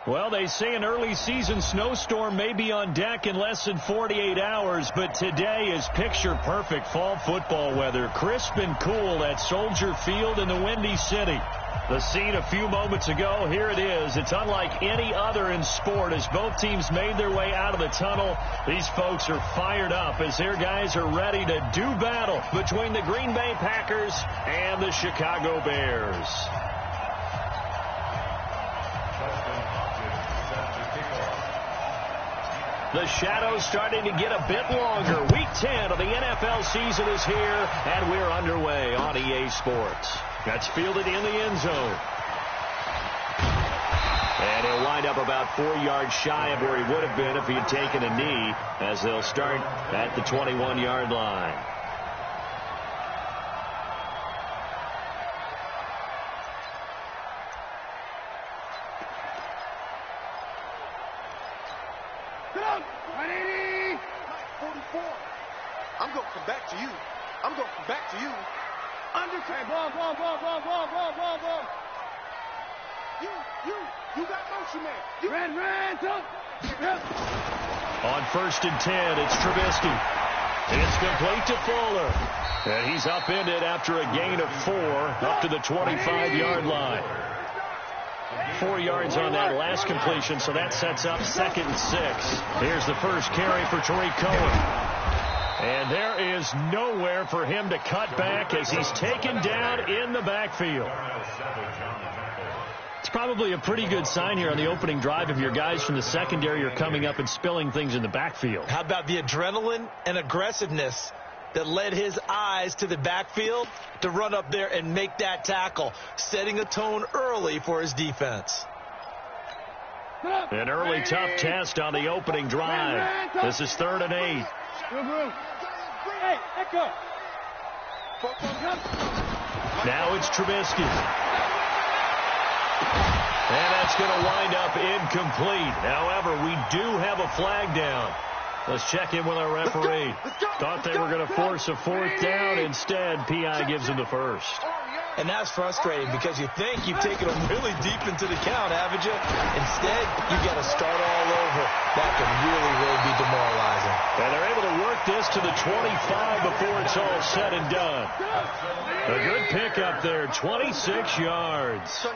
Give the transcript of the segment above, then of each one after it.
Well, they say an early season snowstorm may be on deck in less than 48 hours, but today is picture-perfect fall football weather. Crisp and cool at Soldier Field in the Windy City. The scene a few moments ago, here it is. It's unlike any other in sport as both teams made their way out of the tunnel. These folks are fired up as their guys are ready to do battle between the Green Bay Packers and the Chicago Bears. The shadow's starting to get a bit longer. Week 10 of the NFL season is here, and we're underway on EA Sports. That's fielded in the end zone. And he'll wind up about 4 yards shy of where he would have been if he had taken a knee, as they'll start at the 21-yard line. I'm going to come back to you. I'm going to come back to you. Understand. Ball. You got motion, man. Red, up. On 1st and 10, it's Trubisky. It's complete to Fuller. And he's upended after a gain of 4 up to the 25-yard line. 4 yards on that last completion, so that sets up 2nd and 6. Here's the first carry for Tariq Cohen. And there is nowhere for him to cut back as he's taken down in the backfield. It's probably a pretty good sign here on the opening drive if your guys from the secondary are coming up and spilling things in the backfield. How about the adrenaline and aggressiveness that led his eyes to the backfield to run up there and make that tackle, setting a tone early for his defense. An early tough test on the opening drive. This is 3rd and 8. Now it's Trubisky. And that's going to wind up incomplete. However, we do have a flag down. Let's check in with our referee. Thought they were going to force a 4th down. Instead, P.I. gives him the first. And that's frustrating because you think you've taken them really deep into the count, haven't you? Instead, you've got to start all over. That can really be demoralizing. And they're able to work this to the 25 before it's all said and done. A good pickup there, 26 yards.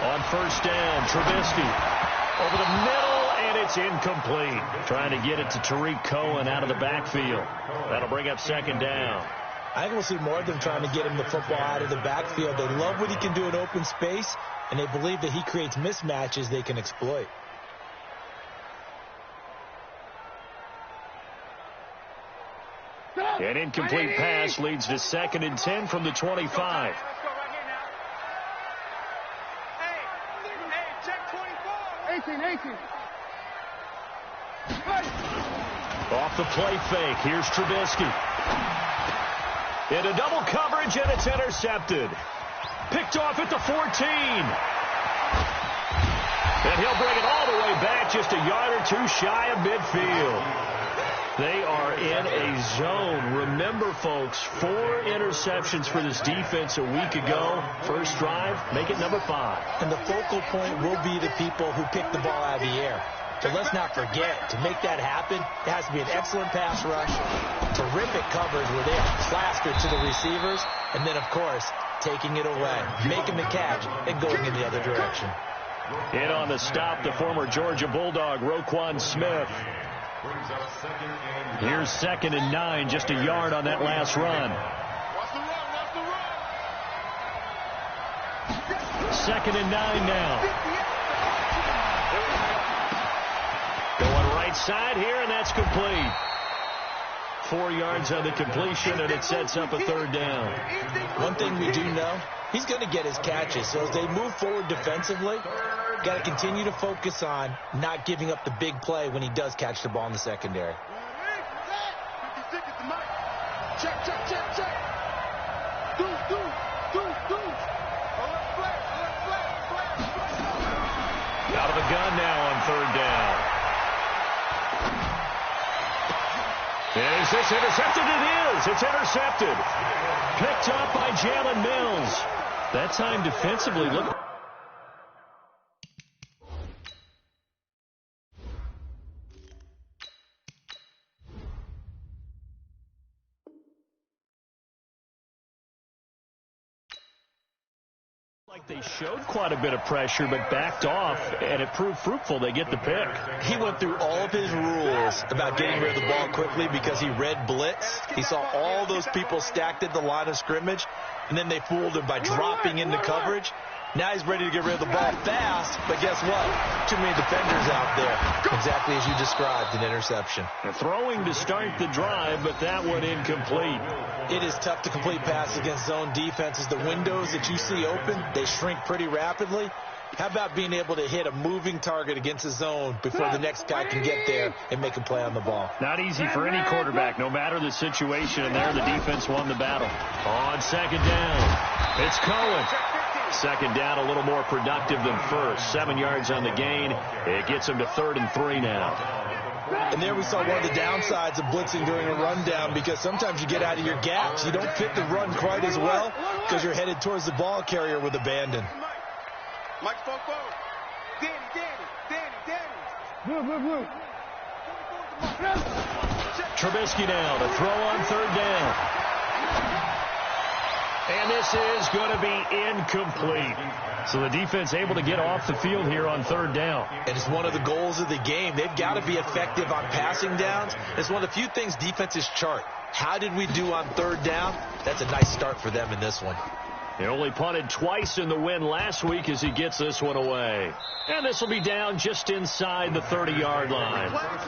On 1st down, Trubisky over the middle, and it's incomplete. Trying to get it to Tariq Cohen out of the backfield. That'll bring up 2nd down. I think we'll see more of them trying to get him the football out of the backfield. They love what he can do in open space, and they believe that he creates mismatches they can exploit. An incomplete pass leads to 2nd and 10 from the 25. Off the play fake, here's Trubisky. Into double coverage, and it's intercepted. Picked off at the 14. And he'll bring it all the way back, just a yard or 2 shy of midfield. They are in a zone. Remember, folks, 4 interceptions for this defense a week ago. First drive, make it number 5. And the focal point will be the people who pick the ball out of the air. But let's not forget, to make that happen, it has to be an excellent pass rush, terrific coverage where they are plastered to the receivers, and then, of course, taking it away, making the catch, and going in the other direction. In on the stop, the former Georgia Bulldog, Roquan Smith. Here's 2nd and 9, just a yard on that last run. 2nd and 9 now. Going right side here, and that's complete. 4 yards on the completion, and it sets up a 3rd down. One thing we do know, he's going to get his catches. So as they move forward defensively, got to continue to focus on not giving up the big play when he does catch the ball in the secondary. Check. Out of the gun now on 3rd down. Is this intercepted? It is. It's intercepted. Picked up by Jalen Mills. That time defensively looked... like they showed quite a bit of pressure, but backed off, and it proved fruitful. They get the pick. He went through all of his rules about getting rid of the ball quickly because he read blitz. He saw all those people stacked at the line of scrimmage, and then they fooled him by dropping into coverage. Now he's ready to get rid of the ball fast, but guess what? Too many defenders out there. Exactly as you described, an interception. Throwing to start the drive, but that one incomplete. It is tough to complete passes against zone defenses. The windows that you see open, they shrink pretty rapidly. How about being able to hit a moving target against a zone before the next guy can get there and make a play on the ball? Not easy for any quarterback, no matter the situation, and there the defense won the battle. On second down, it's Cohen. Second down, a little more productive than first. 7 yards on the gain. It gets him to 3rd and 3 now. And there we saw one of the downsides of blitzing during a rundown, because sometimes you get out of your gaps. You don't fit the run quite as well because you're headed towards the ball carrier with abandon. Mike Fofo. Danny. Trubisky now to throw on 3rd down. And this is going to be incomplete. So the defense able to get off the field here on 3rd down. And it's one of the goals of the game. They've got to be effective on passing downs. It's one of the few things defenses chart. How did we do on 3rd down? That's a nice start for them in this one. He only punted twice in the win last week as he gets this one away. And this will be down just inside the 30-yard line. Let's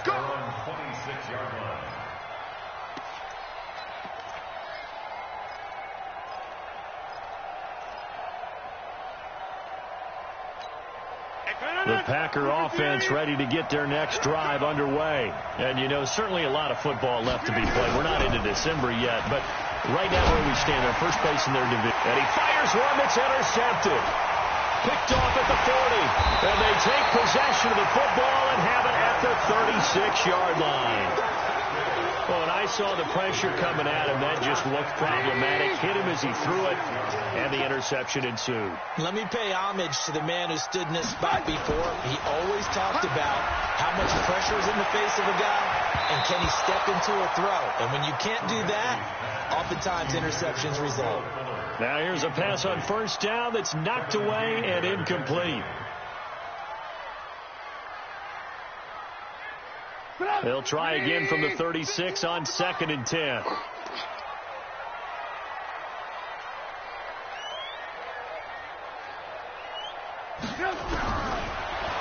go. 26-yard line. The Packer offense ready to get their next drive underway. And, you know, certainly a lot of football left to be played. We're not into December yet, but right now where we stand, they're first place in their division. And he fires one that's intercepted. Picked off at the 40. And they take possession of the football and have it at the 36-yard line. Well, and I saw the pressure coming at him. That just looked problematic. Hit him as he threw it, and the interception ensued. Let me pay homage to the man who stood in this spot before. He always talked about how much pressure is in the face of a guy, and can he step into a throw. And when you can't do that, oftentimes interceptions result. Now here's a pass on 1st down that's knocked away and incomplete. They'll try again from the 36 on 2nd and 10.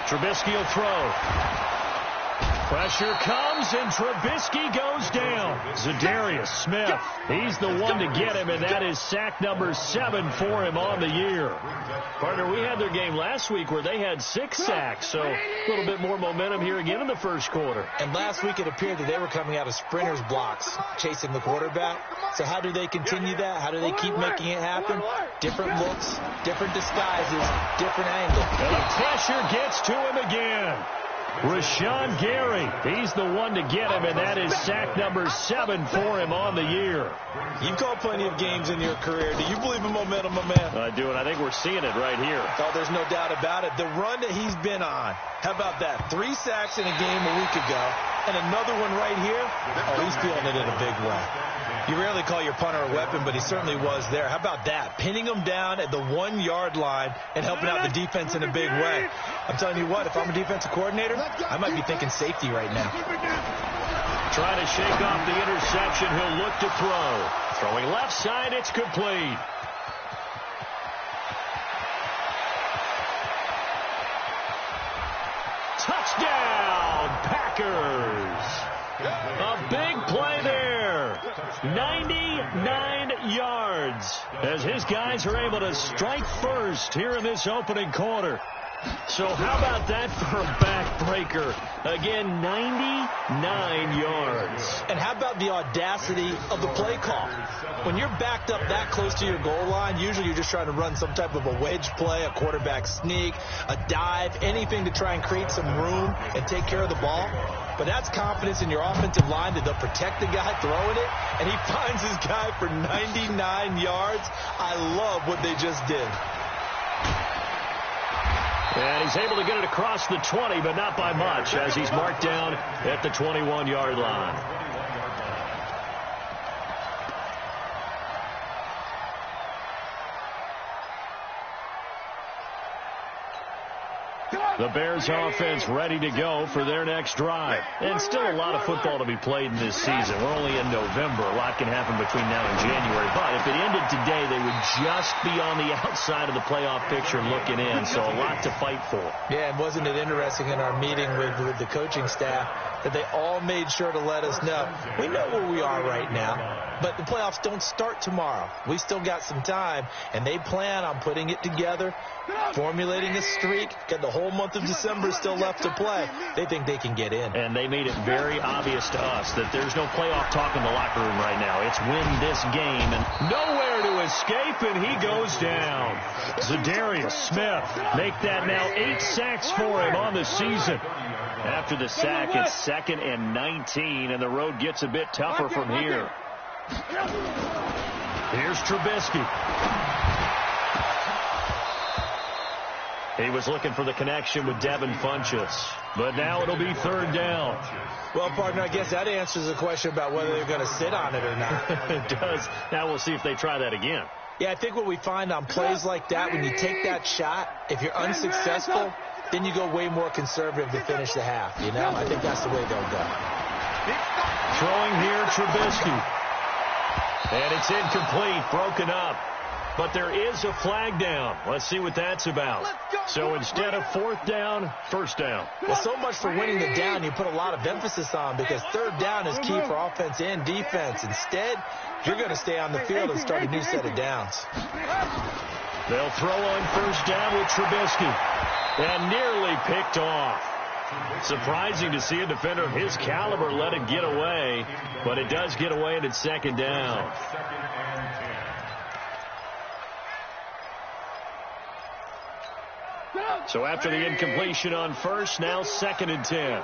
Trubisky will throw. Pressure comes, and Trubisky goes down. Za'Darius Smith, he's the one to get him, and that is sack number 7 for him on the year. Partner, we had their game last week where they had 6 sacks, so a little bit more momentum here again in the first quarter. And last week it appeared that they were coming out of sprinters blocks, chasing the quarterback. So how do they continue that? How do they keep making it happen? Different looks, different disguises, different angles. And the pressure gets to him again. Rashawn Gary, he's the one to get him, and that is sack number 7 for him on the year. You've called plenty of games in your career. Do you believe in momentum, my man? I do, and I think we're seeing it right here. Oh, there's no doubt about it. The run that he's been on, how about that? 3 sacks in a game a week ago, and another one right here. Oh, he's feeling it in a big way. You rarely call your punter a weapon, but he certainly was there. How about that? Pinning him down at the 1-yard line and helping out the defense in a big way. I'm telling you what, if I'm a defensive coordinator, I might be thinking safety right now. Trying to shake off the interception. He'll look to throw. Throwing left side, it's complete. Touchdown, Packers. A big play there. 99 yards as his guys are able to strike first here in this opening quarter. So how about that for a backbreaker? Again, 99 yards. And how about the audacity of the play call? When you're backed up that close to your goal line, usually you're just trying to run some type of a wedge play, a quarterback sneak, a dive, anything to try and create some room and take care of the ball. but that's confidence in your offensive line that they'll protect the guy throwing it, and he finds his guy for 99 yards. I love what they just did. And he's able to get it across the 20, but not by much, as he's marked down at the 21-yard line. The Bears offense ready to go for their next drive. And still a lot of football to be played in this season. We're only in November. A lot can happen between now and January. But if it ended today, they would just be on the outside of the playoff picture looking in. So a lot to fight for. Yeah, and wasn't it interesting in our meeting with the coaching staff that they all made sure to let us know, we know where we are right now, but the playoffs don't start tomorrow. We still got some time, and they plan on putting it together, formulating a streak, got the whole month of December still left to play. They think they can get in. And they made it very obvious to us that there's no playoff talk in the locker room right now. It's win this game, and nowhere to escape, and he goes down. Zadarius Smith make that now 8 sacks for him on the season. After the sack, it's 2nd and 19, and the road gets a bit tougher from here. Here's Trubisky. He was looking for the connection with Devin Funchess, but now it'll be 3rd down. Well, partner, I guess that answers the question about whether they're going to sit on it or not. It does. Now we'll see if they try that again. Yeah, I think what we find on plays like that, when you take that shot, if you're unsuccessful, then you go way more conservative to finish the half, you know? I think that's the way they'll go. Throwing here, Trubisky. And it's incomplete, broken up. But there is a flag down. Let's see what that's about. So instead of 4th down, 1st down. Well, so much for winning the down you put a lot of emphasis on, because 3rd down is key for offense and defense. Instead, you're going to stay on the field and start a new set of downs. They'll throw on 1st down with Trubisky. And nearly picked off. Surprising to see a defender of his caliber let it get away, but it does get away, and it's 2nd down. So after the incompletion on 1st, now 2nd and 10.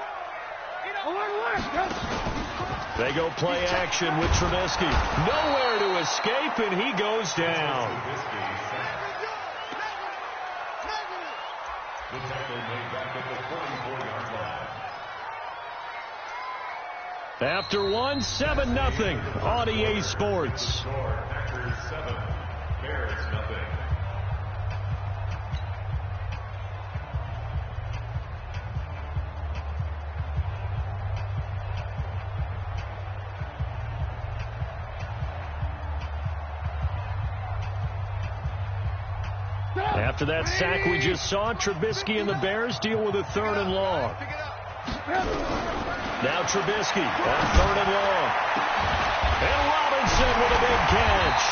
They go play action with Trubisky. Nowhere to escape, and he goes down. The tackle made back at the 44-yard line. After 1, 7-0 on EA Sports. Packers 7, Bears 0. After that sack we just saw, Trubisky and the Bears deal with a 3rd and long. Now Trubisky on 3rd and long. And Robinson with a big catch.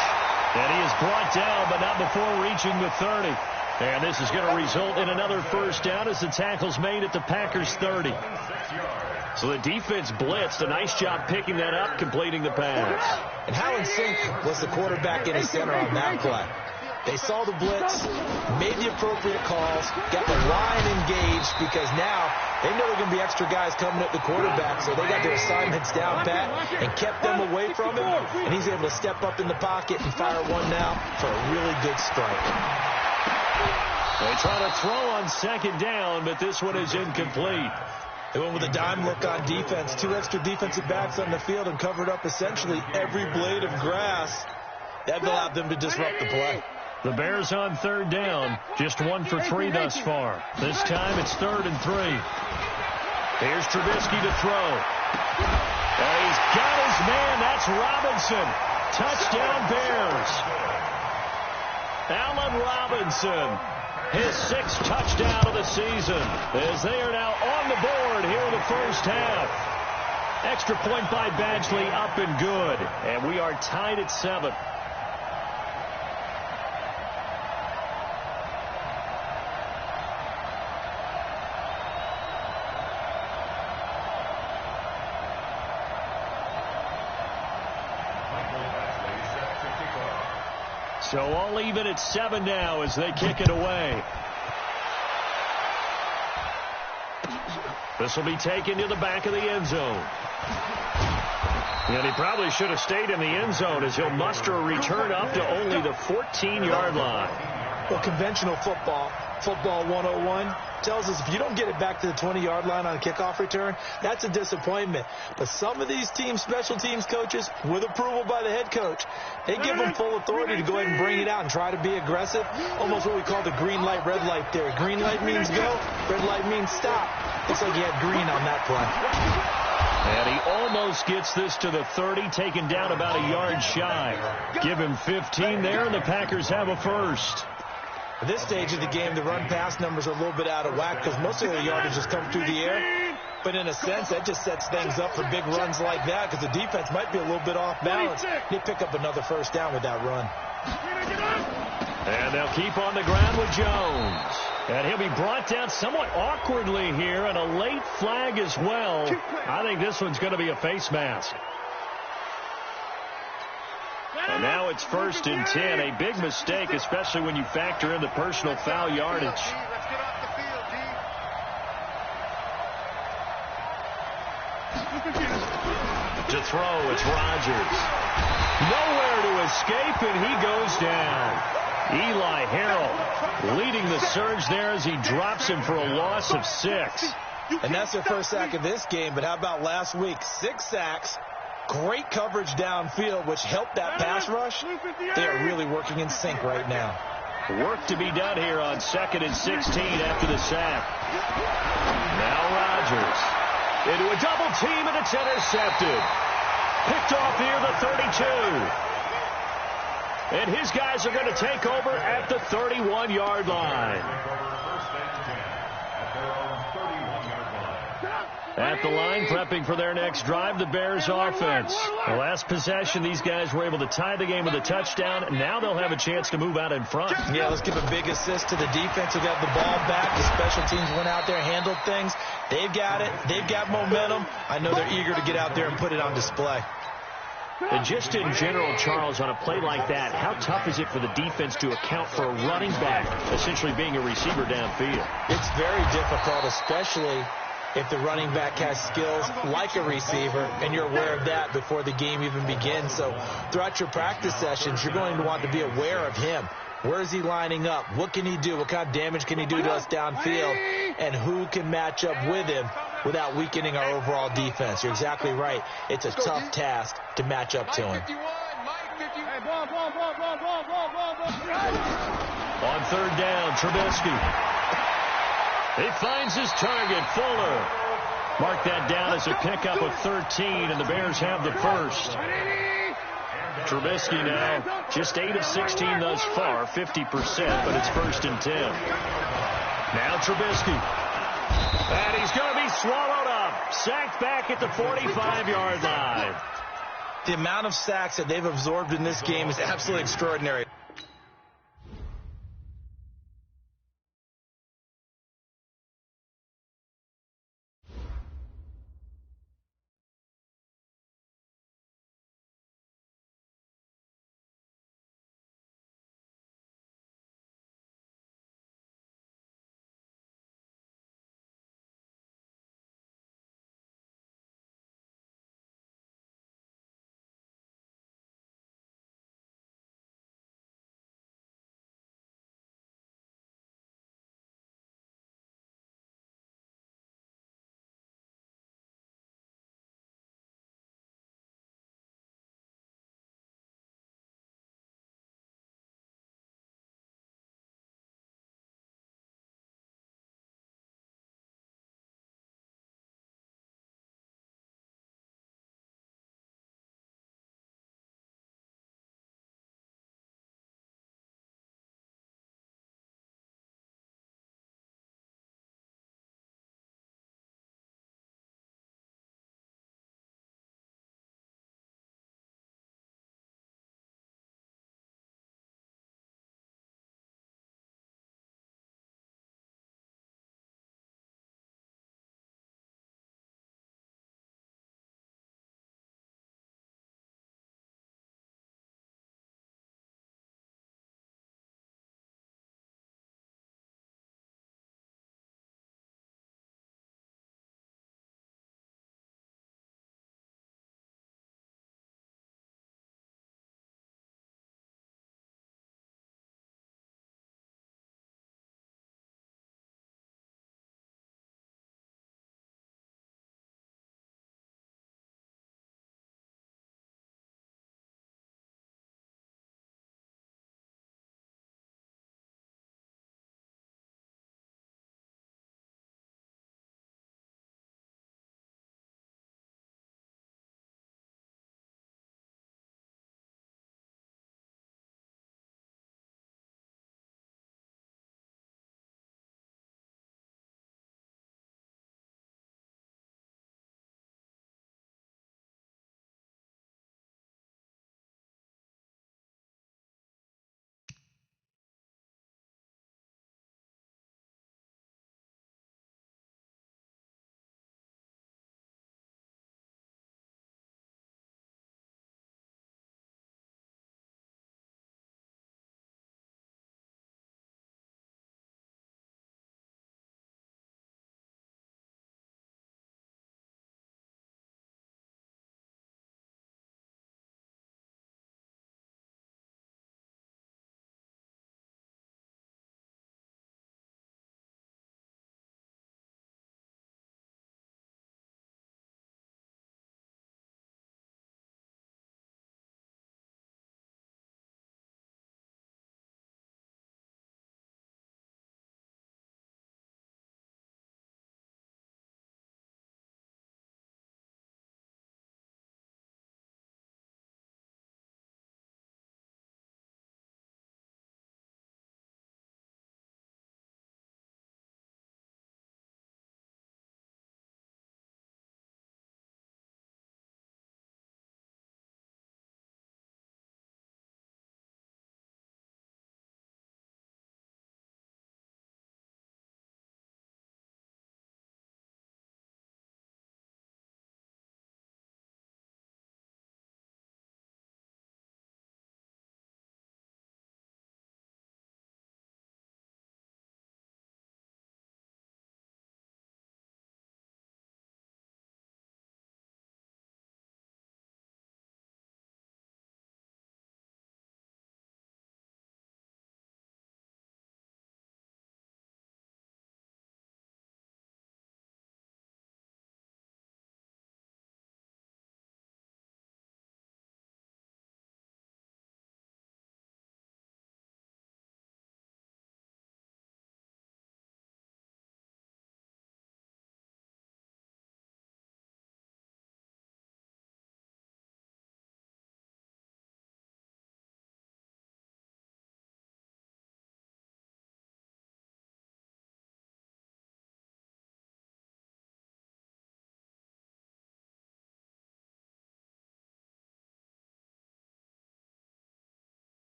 And he is brought down, but not before reaching the 30. And this is going to result in another 1st down as the tackle's made at the Packers' 30. So the defense blitzed. A nice job picking that up, completing the pass. And how in sync was the quarterback in his center on that play? They saw the blitz, made the appropriate calls, got the line engaged, because now they know there are going to be extra guys coming at the quarterback, so they got their assignments down pat and kept them away from him, and he's able to step up in the pocket and fire one now for a really good strike. They try to throw on 2nd down, but this one is incomplete. They went with a dime look on defense, 2 extra defensive backs on the field and covered up essentially every blade of grass. That allowed them to disrupt the play. The Bears on 3rd down, just 1 for 3 thus far. This time it's 3rd and 3. Here's Trubisky to throw. And he's got his man. That's Robinson. Touchdown Bears. Allen Robinson, his 6th touchdown of the season, as they are now on the board here in the 1st half. Extra point by Badgley, up and good. And we are tied at 7. So all even at 7 now as they kick it away. This will be taken to the back of the end zone. And he probably should have stayed in the end zone as he'll muster a return up to only the 14-yard line. Well, conventional football 101, tells us if you don't get it back to the 20-yard line on a kickoff return, that's a disappointment. But some of these teams, special teams coaches, with approval by the head coach, they give them full authority to go ahead and bring it out and try to be aggressive. Almost what we call the green light, red light theory. Green light means go, red light means stop. Looks like he had green on that play. And he almost gets this to the 30, taken down about a yard shy. Give him 15 there, and the Packers have a first. At this stage of the game, the run-pass numbers are a little bit out of whack because most of their yardage just come through the air. But in a sense, that just sets things up for big runs like that because the defense might be a little bit off balance. They pick up another first down with that run. And they'll keep on the ground with Jones. And he'll be brought down somewhat awkwardly here, and a late flag as well. I think this one's going to be a face mask. And now it's 1st and 10. A big mistake, especially when you factor in the personal foul yardage. To throw, it's Rodgers. Nowhere to escape, and he goes down. Eli Harrell leading the surge there as he drops him for a loss of 6. And that's their first sack of this game, but how about last week? 6 sacks, great coverage downfield, which helped that pass rush. They are really working in sync right now. Work to be done here on 2nd and 16 after the sack. Now Rodgers into a double team, and it's intercepted. Picked off near the 32. And his guys are going to take over at the 31-yard line. At the line, prepping for their next drive, the Bears offense. The last possession, these guys were able to tie the game with a touchdown. Now they'll have a chance to move out in front. Yeah, let's give a big assist to the defense who got the ball back. The special teams went out there, handled things. They've got it. They've got momentum. I know they're eager to get out there and put it on display. And just in general, Charles, on a play like that, how tough is it for the defense to account for a running back essentially being a receiver downfield? It's very difficult, especially if the running back has skills like a receiver, and you're aware of that before the game even begins. So throughout your practice sessions, you're going to want to be aware of him. Where is he lining up? What can he do? What kind of damage can he do to us downfield? And who can match up with him without weakening our overall defense? You're exactly right. It's a tough task to match up to him. On 3rd down, Trubisky. He finds his target, Fuller. Mark that down as a pickup of 13, and the Bears have the first. Trubisky now just 8 of 16 thus far, 50%, but it's 1st and 10. Now Trubisky. And he's going to be swallowed up. Sacked back at the 45-yard line. The amount of sacks that they've absorbed in this game is absolutely extraordinary.